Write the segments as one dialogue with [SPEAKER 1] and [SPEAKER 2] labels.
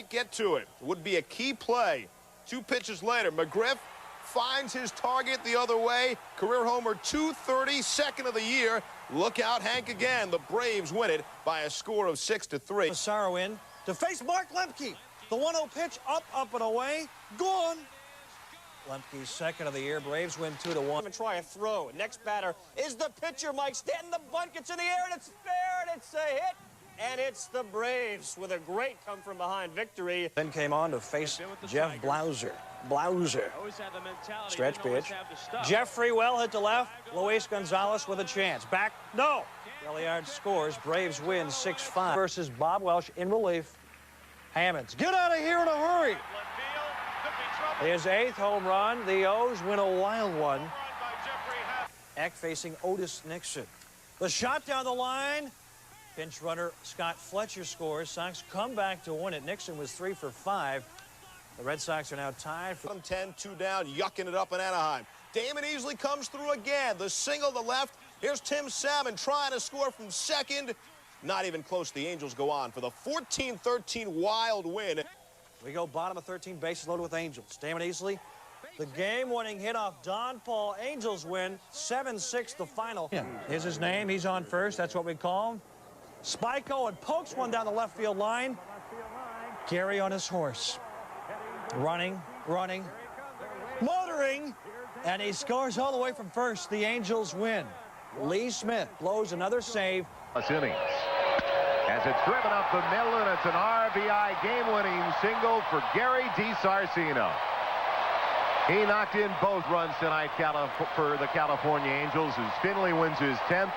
[SPEAKER 1] might get to it. It would be a key play. 2 pitches later, McGriff finds his target the other way. Career homer 230, second of the year. Look out, Hank, again. The Braves win it by a score of 6-3.
[SPEAKER 2] Massaro in to face Mark Lemke. The 1-0 pitch, up and away, gone. Lemke's second of the year. Braves win 2-1. And try a throw. Next batter is the pitcher, Mike Stanton. The bunt gets in the air, and it's fair, and it's a hit. And it's the Braves with a great come-from-behind victory. Then came on to face Jeff Blauser. Stretch pitch. Jeffrey well hit to left. Luis Gonzalez with a chance. Back. No. Belliard scores. Braves win 6-5. Versus Bob Welsh in relief. Hammonds. Get out of here in a hurry. His 8th home run. The O's win a wild one. Eck facing Otis Nixon. The shot down the line. Pinch runner Scott Fletcher scores. Sox come back to win it. Nixon was 3 for 5. The Red Sox are now tied for
[SPEAKER 1] 10, 2 down, yucking it up in Anaheim. Damon Easley comes through again. The single to left. Here's Tim Salmon trying to score from second. Not even close. The Angels go on for the 14-13 wild win.
[SPEAKER 2] We go bottom of 13, bases loaded with Angels. Damon Easley, the game-winning hit off Don Paul. Angels win 7-6 the final. Here's his name. He's on first. That's what we call him. Spike Owen pokes one down the left field line. Gary on his horse. Running, motoring, and he scores all the way from first. The Angels win. Lee Smith blows another save.
[SPEAKER 3] Innings. As it's driven up the middle, and it's an RBI game-winning single for Gary DiSarcino. He knocked in both runs tonight for the California Angels as Finley wins his 10th.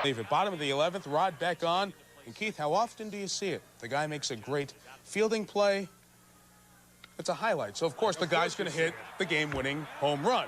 [SPEAKER 4] At bottom of the 11th, Rod Beck on. And Keith, how often do you see it? The guy makes a great fielding play. It's a highlight. So, of course, the guy's going to hit the game-winning home run.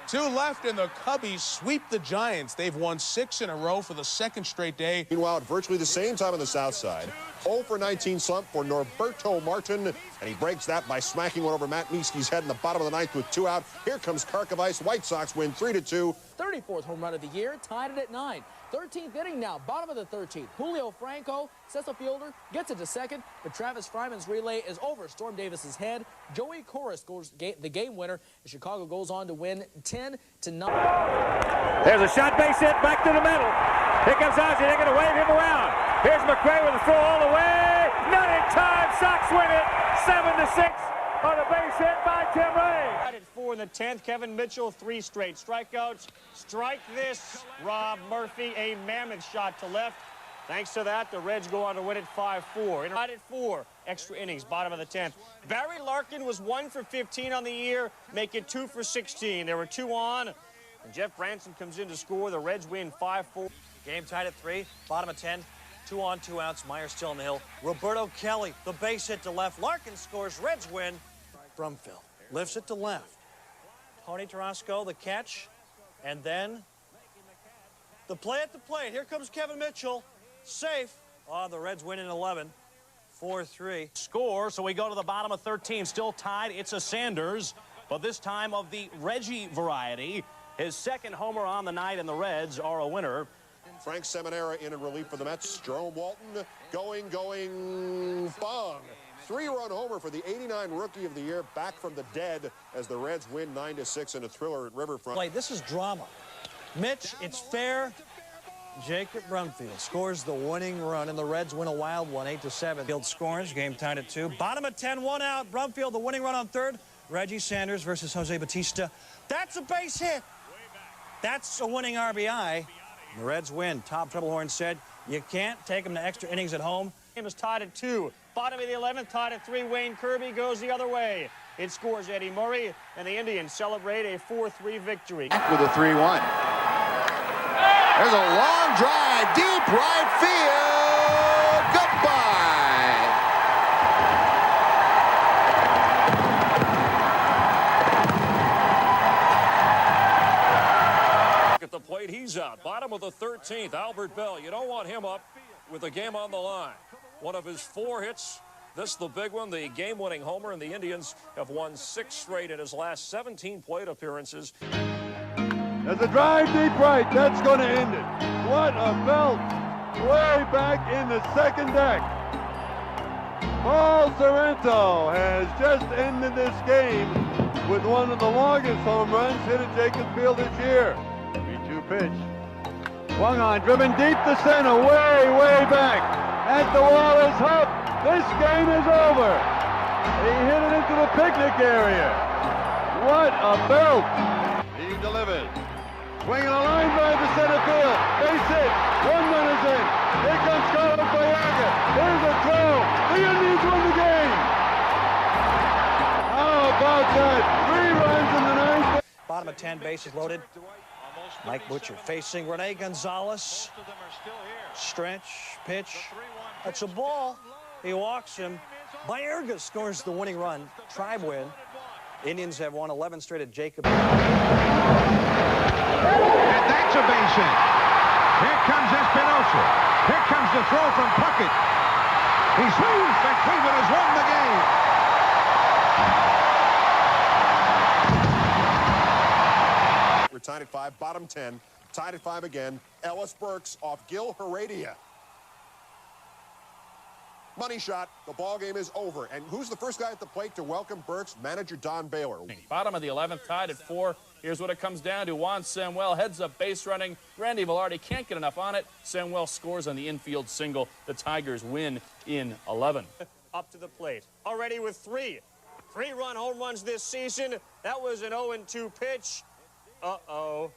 [SPEAKER 4] 2 left, and the Cubbies sweep the Giants. They've won 6 in a row for the 2nd straight day.
[SPEAKER 5] Meanwhile, at virtually the same time on the south side, 0 for 19 slump for Norberto Martin, and he breaks that by smacking one over Matt Nieske's head in the bottom of the 9th with 2 out. Here comes Karkovice. White Sox win 3-2.
[SPEAKER 6] 34th home run of the year, tied it at 9. 13th inning now, bottom of the 13th. Julio Franco sets a fielder, gets it to second, but Travis Fryman's relay is over Storm Davis's head. Joey Corris scores the game winner, and Chicago goes on to win 10-9.
[SPEAKER 7] There's a shot, base hit, back to the middle. Here comes Ozzie, they're going to wave him around. Here's McRae with a throw all the way. Not in time, Sox win it, 7-6 on a base hit by Tim Ray.
[SPEAKER 2] At 4 in the 10th, Kevin Mitchell, 3 straight strikeouts. Strike this, Rob Murphy, a mammoth shot to left. Thanks to that, the Reds go on to win it 5-4. At 4, extra innings, bottom of the 10th. Barry Larkin was 1 for 15 on the year, make it 2 for 16. There were 2 on, and Jeff Branson comes in to score. The Reds win 5-4. Game tied at 3, bottom of 10. 2 on, 2 outs. Meyer still in the hill. Roberto Kelly, the base hit to left. Larkin scores. Reds win. Brumfield lifts it to left. Tony Tarasco, the catch. And then the play at the plate. Here comes Kevin Mitchell. Safe. Oh, the Reds win in 11. 4-3.
[SPEAKER 8] Score, so we go to the bottom of 13. Still tied. It's a Sanders, but this time of the Reggie variety. His 2nd homer on the night, and the Reds are a winner.
[SPEAKER 5] Frank Seminara in relief for the Mets. Jerome Walton going, bong. 3-run homer for the 89 Rookie of the Year, back from the dead as the Reds win 9-6 in a thriller at Riverfront.
[SPEAKER 2] This is drama. Mitch, it's fair. Jacob Brumfield scores the winning run, and the Reds win a wild one, 8-7. Field scores, game tied at 2. Bottom of 10, 1 out. Brumfield, the winning run on 3rd. Reggie Sanders versus Jose Bautista. That's a base hit. That's a winning RBI. The Reds win. Tom Trebelhorn said, you can't take them to extra innings at home.
[SPEAKER 9] Game is tied at 2. Bottom of the 11th, tied at 3. Wayne Kirby goes the other way. It scores Eddie Murray, and the Indians celebrate a 4-3 victory.
[SPEAKER 3] With a 3-1. There's a long drive, deep right field. Goodbye.
[SPEAKER 10] At the plate, he's out. Bottom of the 13th, Albert Bell. You don't want him up with the game on the line. One of his 4 hits. This the big one, the game-winning homer, and the Indians have won 6 straight in his last 17 plate appearances.
[SPEAKER 11] There's a drive deep right. That's going to end it. What a belt. Way back in the second deck. Paul Sorrento has just ended this game with one of the longest home runs hit at Jacobs Field this year. 3-2 pitch. Swung on, driven deep to center, way back. At the wall is Huff. This game is over. He hit it into the picnic area. What a belt. He delivers. Swinging a line drive to center field. Base hit. 1 run is in. Here comes Carlos Bayaga. Here's a throw. The Indians win the game. How about that? 3 runs in the 9th.
[SPEAKER 8] Bottom of 10, bases loaded. Mike Butcher facing Rene Gonzalez. Stretch, pitch. That's a ball. He walks him. Baerga scores the winning run. Tribe win. Indians have won 11 straight at Jacob.
[SPEAKER 3] And that's a base hit. Here comes Espinosa. Here comes the throw from Puckett. He swings, and Cleveland has won the game.
[SPEAKER 5] We're tied at 5, bottom 10. Tied at 5 again. Ellis Burks off Gil Heredia. Money shot. The ball game is over. And who's the first guy at the plate to welcome Burks? Manager Don Baylor.
[SPEAKER 12] Bottom of the 11th, tied at 4. Here's what it comes down to. Juan Samuel heads up base running. Randy Velarde can't get enough on it. Samuel scores on the infield single. The Tigers win in 11.
[SPEAKER 2] Up to the plate. Already with 3. 3-run home runs this season. That was an 0-2 pitch. Uh-oh.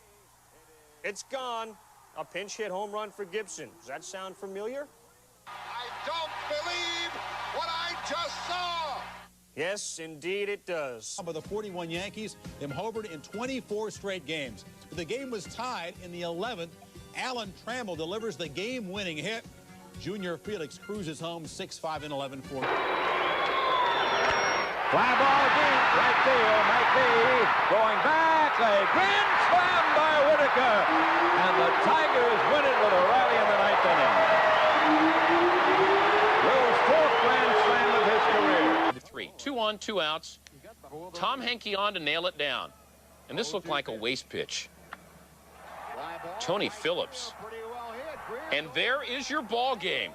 [SPEAKER 2] It's gone. A pinch hit home run for Gibson. Does that sound familiar?
[SPEAKER 13] I don't believe what I just saw.
[SPEAKER 2] Yes, indeed it does.
[SPEAKER 14] By the 41 Yankees, them hovered in 24 straight games. The game was tied in the 11th. Alan Trammell delivers the game-winning hit. Junior Felix cruises home 6-5 in 11 for.
[SPEAKER 7] Fly ball deep, right field, might be going back, a grand slam by Whitaker, and the Tigers win it with a rally in the 9th inning. Will's 4th grand slam of his career.
[SPEAKER 15] 3, 2 on, 2 outs. Tom Henke on to nail it down, and this looked like a waste pitch. Tony Phillips, and there is your ball game.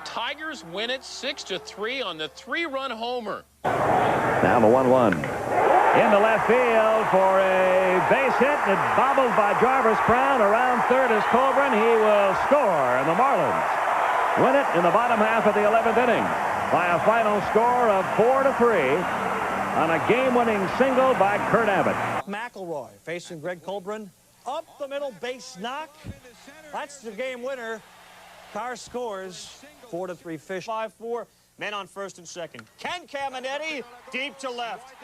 [SPEAKER 15] Tigers win it 6-3 on the 3-run homer.
[SPEAKER 7] Now the 1-1. Into left field for a base hit. It bobbled by Jarvis Brown. Around third is Colburn. He will score, and the Marlins win it in the bottom half of the 11th inning by a final score of 4-3 on a game-winning single by Kurt Abbott.
[SPEAKER 8] McElroy facing Greg Colburn. Up the middle, base knock. That's the game winner. Carr scores. 4-3 Fish.
[SPEAKER 2] 5-4. Men on first and second. Ken Caminetti deep to left.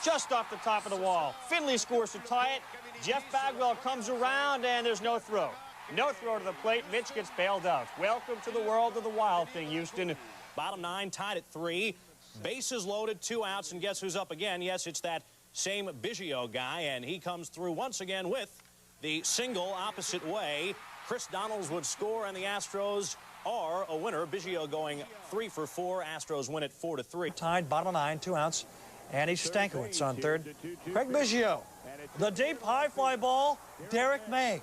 [SPEAKER 2] Just off the top of the wall. Finley scores to tie it. Jeff Bagwell comes around, and there's no throw. No throw to the plate. Mitch gets bailed out. Welcome to the world of the Wild thing, Houston.
[SPEAKER 8] Bottom 9, tied at 3. Bases loaded, 2 outs, and guess who's up again? Yes, it's that same Biggio guy, and he comes through once again with the single opposite way. Chris Donalds would score, and the Astros are a winner. Biggio going 3 for 4. Astros win it 4-3. Tied, bottom of 9, 2 outs. Andy Stankiewicz on third. Craig Biggio. The deep high fly ball. Derek May.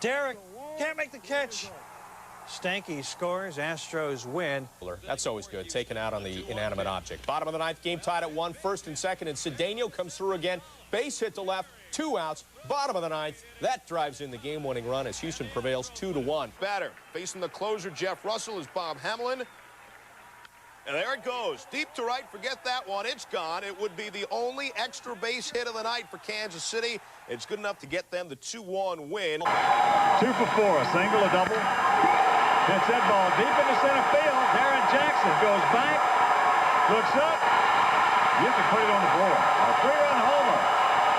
[SPEAKER 8] Derek can't make the catch. Stanky scores. Astros win.
[SPEAKER 16] That's always good, taken out on the inanimate object. Bottom of the 9th, game tied at 1, first and second, and Cedeno comes through again. Base hit to left, 2 outs. Bottom of the 9th, that drives in the game-winning run as Houston prevails 2-1.
[SPEAKER 1] Batter facing the closer, Jeff Russell, is Bob Hamlin. And there it goes. Deep to right. Forget that one. It's gone. It would be the only extra base hit of the night for Kansas City. It's good enough to get them the 2-1 win.
[SPEAKER 17] 2 for 4. A single, a double. Hits that ball deep into center field. Darren Jackson goes back, looks up. You have to put it on the board. A 3-run homer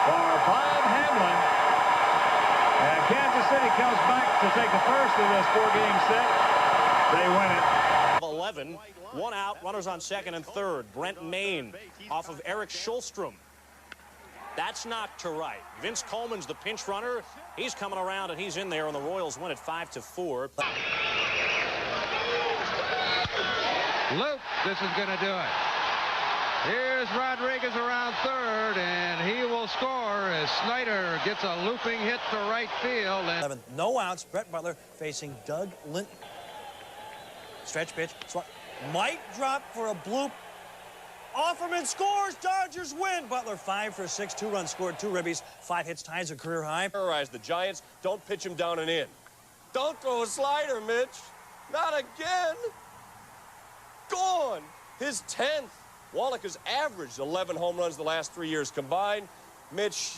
[SPEAKER 17] for Bob Hamlin. And Kansas City comes back to take the first of this 4-game set. They win it.
[SPEAKER 8] 11, 1 out, runners on second and third. Brent Maine off of Eric Schulstrom. That's knocked to right. Vince Coleman's the pinch runner. He's coming around, and he's in there, and the Royals win it 5-4.
[SPEAKER 18] Luke, this is going to do it. Here's Rodriguez around third, and he will score as Snyder gets a looping hit to right field. And
[SPEAKER 8] 11, no outs. Brett Butler facing Doug Linton.
[SPEAKER 2] Stretch pitch. Might drop for a bloop. Offerman scores. Dodgers win. Butler 5 for 6. 2 runs scored. 2 ribbies. 5 hits. Ties a career high.
[SPEAKER 10] The Giants don't pitch him down and in. Don't throw a slider, Mitch. Not again. Gone. His 10th. Wallach has averaged 11 home runs the last 3 years combined. Mitch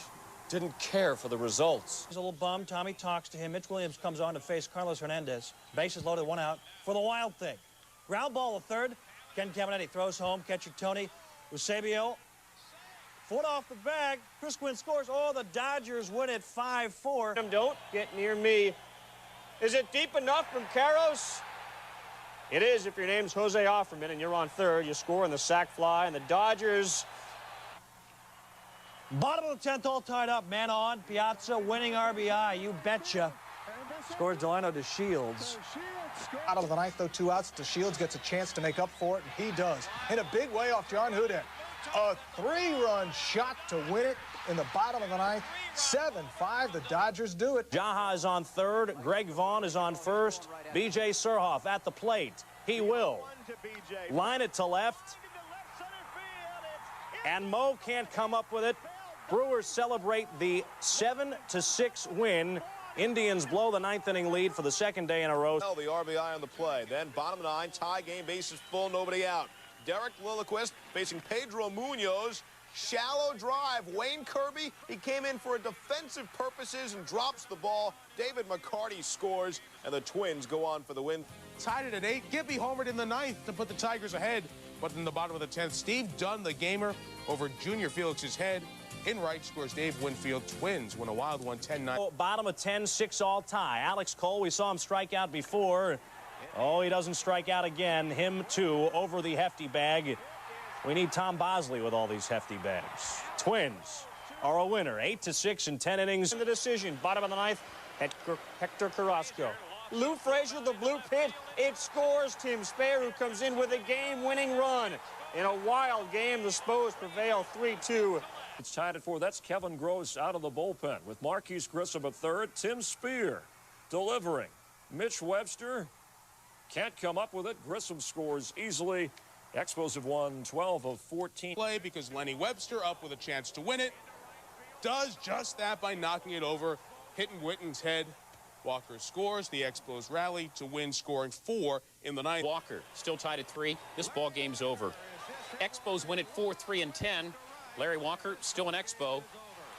[SPEAKER 10] didn't care for the results.
[SPEAKER 2] He's a little bummed. Tommy talks to him. Mitch Williams comes on to face Carlos Hernandez. Bases loaded, 1 out for the Wild thing. Ground ball to third. Ken Cavanetti throws home. Catcher Tony Eusebio. Foot off the bag. Chris Quinn scores. Oh, the Dodgers win it 5-4.
[SPEAKER 9] Don't get near me. Is it deep enough from Karros? It is if your name's Jose Offerman and you're on third. You score in the sac fly, and the Dodgers.
[SPEAKER 2] Bottom of the 10th, all tied up. Man on. Piazza winning RBI. You betcha. Scores Delano to Shields.
[SPEAKER 19] Out of the 9th, though, 2 outs. DeShields gets a chance to make up for it, and he does. In a big way off John Hudek. A 3-run shot to win it in the bottom of the 9th. 7-5, the Dodgers do it.
[SPEAKER 8] Jaha is on third. Greg Vaughn is on first. B.J. Surhoff at the plate. He will line it to left. And Mo can't come up with it. Brewers celebrate the 7-6 win. Indians blow the 9th inning lead for the 2nd day in a row.
[SPEAKER 1] The RBI on the play. Then bottom 9, tie game, bases full, nobody out. Derek Lilliquist facing Pedro Munoz. Shallow drive. Wayne Kirby, he came in for defensive purposes and drops the ball. David McCarty scores, and the Twins go on for the win.
[SPEAKER 4] Tied it at 8. Gibby homered in the 9th to put the Tigers ahead. But in the bottom of the 10th, Steve Dunn, the gamer, over Junior Felix's head. In right scores Dave Winfield. Twins win a wild one, 10-9.
[SPEAKER 8] Bottom of 10, 6-all tie. Alex Cole, we saw him strike out before. Oh, he doesn't strike out again. Him, too, over the hefty bag. We need Tom Bosley with all these hefty bags. Twins are a winner, 8-6 in 10 innings.
[SPEAKER 9] In the decision, bottom of the 9th, Hector Carrasco. Lou Frazier, the blue pit. It scores. Tim Speyer, who comes in with a game-winning run. In a wild game, the Spos prevail 3-2.
[SPEAKER 10] It's tied at 4. That's Kevin Gross out of the bullpen with Marquise Grissom at third. Tim Speer delivering. Mitch Webster can't come up with it. Grissom scores easily. Expos have won 12 of 14.
[SPEAKER 4] Play because Lenny Webster up with a chance to win it. Does just that by knocking it over, hitting Witten's head. Walker scores. The Expos rally to win, scoring 4 in the 9th.
[SPEAKER 15] Walker still tied at 3. This ball game's over. Expos win it 4-3 in 10. Larry Walker still an Expo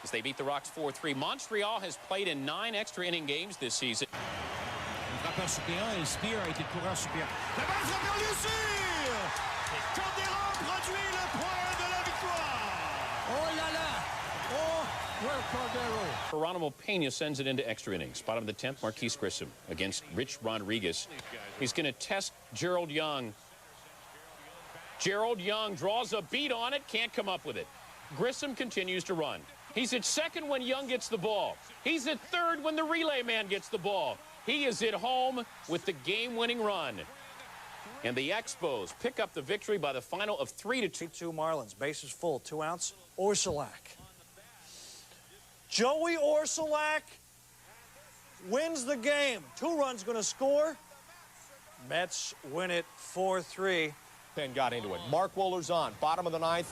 [SPEAKER 15] as they beat the Rocks 4-3. Montreal has played in 9 extra inning games this season.
[SPEAKER 20] Frappeur suppléant et Speer a été le coureur suppléant. La balle frappée en lieu sûr! Et Cordero produit le point de la victoire! Oh là là! Oh, well Cordero!
[SPEAKER 15] Geronimo Pena sends it into extra innings. Bottom of the 10th, Marquise Grissom against Rich Rodriguez. He's going to test Gerald Young. Gerald Young draws a beat on it, can't come up with it. Grissom continues to run. He's at second when Young gets the ball. He's at third when the relay man gets the ball. He is at home with the game-winning run. And the Expos pick up the victory by the final of 3-2.
[SPEAKER 2] 2 Marlins, bases full, 2 outs. Orsulak. Joey Orsulak wins the game. 2 runs going to score. Mets win it 4-3.
[SPEAKER 16] Penn got into it. Mark Wohler's on. Bottom of the 9th.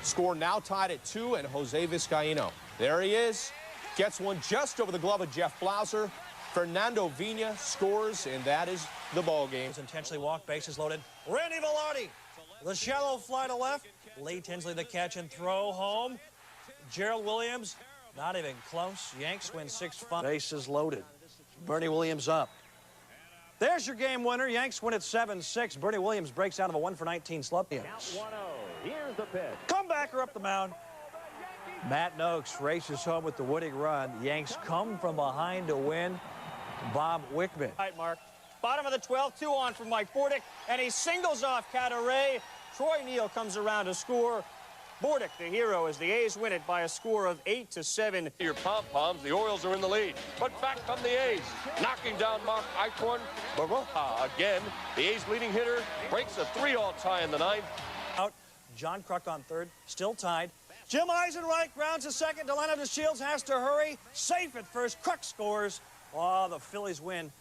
[SPEAKER 16] Score now tied at 2, and Jose Vizcaino. There he is. Gets one just over the glove of Jeff Blauser. Fernando Vina scores, and that is the ball game.
[SPEAKER 2] Intentionally walked, bases loaded. Randy Velarde, the shallow fly to left. Lee Tinsley the catch and throw home. Gerald Williams, not even close. Yanks win 6-5. Bases loaded. Bernie Williams up. There's your game winner. Yanks win at 7-6. Bernie Williams breaks out of a 1-for-19 slump.
[SPEAKER 7] Here's the pitch.
[SPEAKER 2] Comebacker up the mound. Matt Noakes races home with the winning run. Yanks come from behind to win. Bob Wickman.
[SPEAKER 9] All right, Mark. Bottom of the 12th, 2 on from Mike Bordick, and he singles off Cadaret. Troy Neal comes around to score. Bordick, the hero, as the A's win it by a score of 8-7.
[SPEAKER 10] Your pom-poms, the Orioles are in the lead. But back come the A's, knocking down Mark Eichhorn. Baroja again. The A's leading hitter breaks a 3-all tie in the 9th.
[SPEAKER 2] Out. John Kruk on third, still tied. Jim Eisenreich rounds to second. Delano DeShields has to hurry. Safe at first. Kruk scores. Oh, the Phillies win.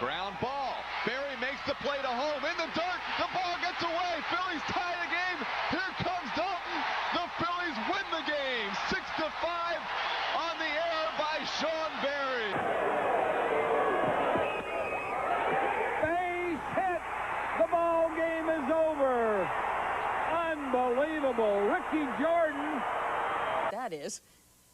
[SPEAKER 3] Ground ball. Barry makes the play to home. In the dirt. The ball gets away. Phillies tie the game. Here comes Dalton. The Phillies win the game. 6-5 on the air by Sean Barry.
[SPEAKER 7] Base hit. The ball game is over. Unbelievable. Ricky Jordan.
[SPEAKER 21] That is.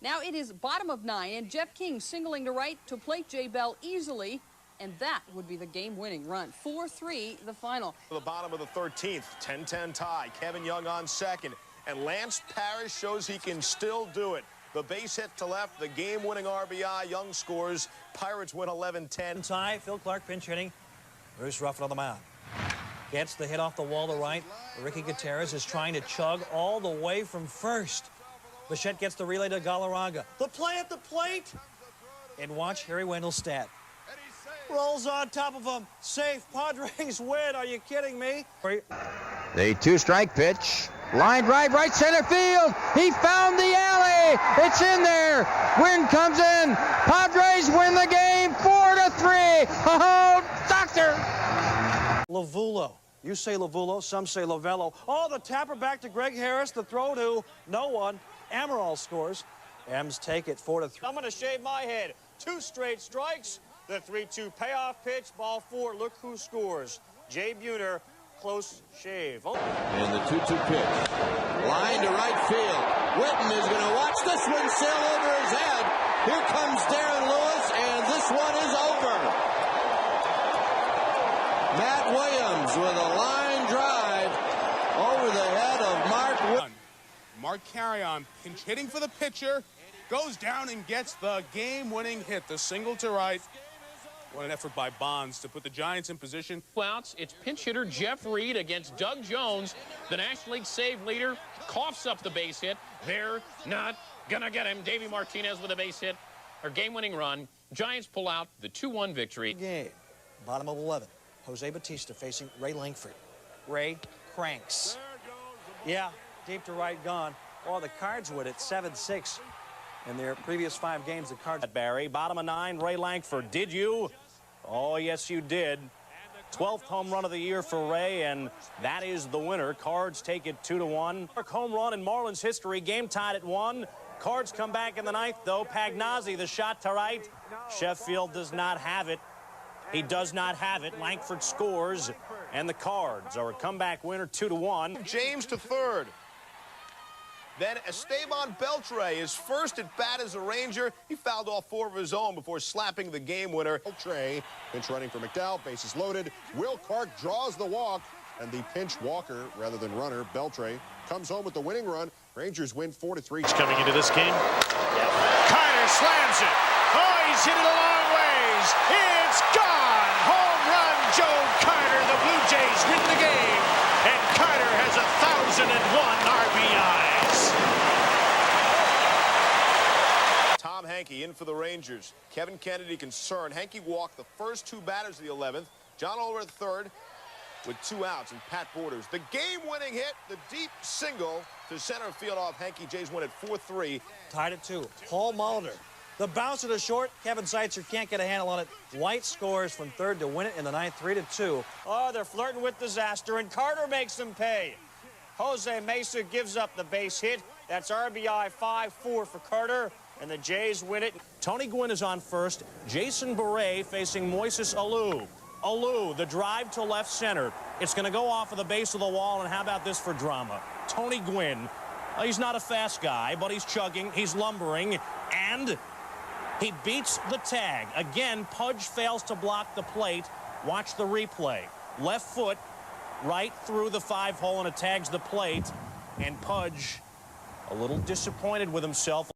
[SPEAKER 21] Now it is bottom of 9, and Jeff King singling to right to plate Jay Bell easily, and that would be the game-winning run. 4-3, the final.
[SPEAKER 1] The bottom of the 13th, 10-10 tie. Kevin Young on second, and Lance Parrish shows he can still do it. The base hit to left, the game-winning RBI. Young scores. Pirates win 11-10.
[SPEAKER 8] Tie, Phil Clark pinch hitting. Bruce Ruffin on the mound. Gets the hit off the wall to right. Ricky Gutierrez is trying to chug all the way from first. Bichette gets the relay to Galarraga. The play at the plate. And watch Harry Wendell's stat. Rolls on top of him. Safe. Padres win. Are you kidding me?
[SPEAKER 22] The two-strike pitch. Line drive, right center field. He found the alley. It's in there. Wind comes in. Padres win the game 4-3. Oh, doctor.
[SPEAKER 2] Lavulo. You say Lavulo, some say Lavello. Oh, the tapper back to Greg Harris. The throw to no one. Amaral scores. M's take it 4-3. I'm going to shave my head. 2 straight strikes. The 3-2 payoff pitch. Ball 4. Look who scores. Jay Buhner. Close shave. Oh.
[SPEAKER 23] And the 2-2 pitch. Line to right field. Witten is going to watch this one sail over his head. Here comes Darren Lewis, and this one is over. Matt Williams with a line drive over the head of Mark Whitten.
[SPEAKER 4] Mark Carrion pinch hitting for the pitcher, goes down and gets the game-winning hit, the single to right. What an effort by Bonds to put the Giants in position.
[SPEAKER 15] Outs, it's pinch hitter Jeff Reed against Doug Jones. The National League save leader coughs up the base hit. They're not gonna get him. Davey Martinez with a base hit, or game-winning run. Giants pull out the 2-1 victory.
[SPEAKER 8] Game, bottom of 11. Jose Batista facing Ray Langford. Ray cranks. Yeah, deep to right, gone. Oh, the Cards win it 7-6 in their previous 5 games. The Cards. Barry, bottom of 9, Ray Langford. Did you? Oh, yes, you did. 12th home run of the year for Ray, and that is the winner. Cards take it 2-1. Home run in Marlins history. Game tied at 1. Cards come back in the 9th, though. Pagnazzi, the shot to right. Sheffield does not have it. He does not have it. Langford scores, and the Cards are a comeback winner 2-1.
[SPEAKER 1] James to third. Then Esteban Beltre is first at bat as a Ranger. He fouled off 4 of his own before slapping the game winner.
[SPEAKER 5] Beltre, pinch running for McDowell, bases loaded. Will Clark draws the walk, and the pinch walker, rather than runner, Beltre, comes home with the winning run. Rangers win 4-3.
[SPEAKER 2] Coming into this game. Carter slams it. Oh, he's hit it a long ways. It's gone. Home run, Joe Carter. The Blue Jays win the game. And Carter has 1,001 RBIs.
[SPEAKER 1] Tom Hankey in for the Rangers. Kevin Kennedy concerned. Hankey walked the first 2 batters of the 11th. John Ulrich third with 2 outs, and Pat Borders. The game-winning hit, the deep single to center field off Hankey. Jays win at 4-3.
[SPEAKER 2] Tied at 2. Paul Molitor. The bounce to the short. Kevin Seitzer can't get a handle on it. White scores from third to win it in the 9th, 3-2. Oh, they're flirting with disaster, and Carter makes them pay. Jose Mesa gives up the base hit. That's RBI 5-4 for Carter, and the Jays win it.
[SPEAKER 8] Tony Gwynn is on first. Jason Beret facing Moises Alou. Alou, the drive to left center. It's going to go off of the base of the wall, and how about this for drama? Tony Gwynn, he's not a fast guy, but he's chugging, he's lumbering, and he beats the tag. Again, Pudge fails to block the plate. Watch the replay. Left foot right through the 5-hole, and it tags the plate, and Pudge a little disappointed with himself.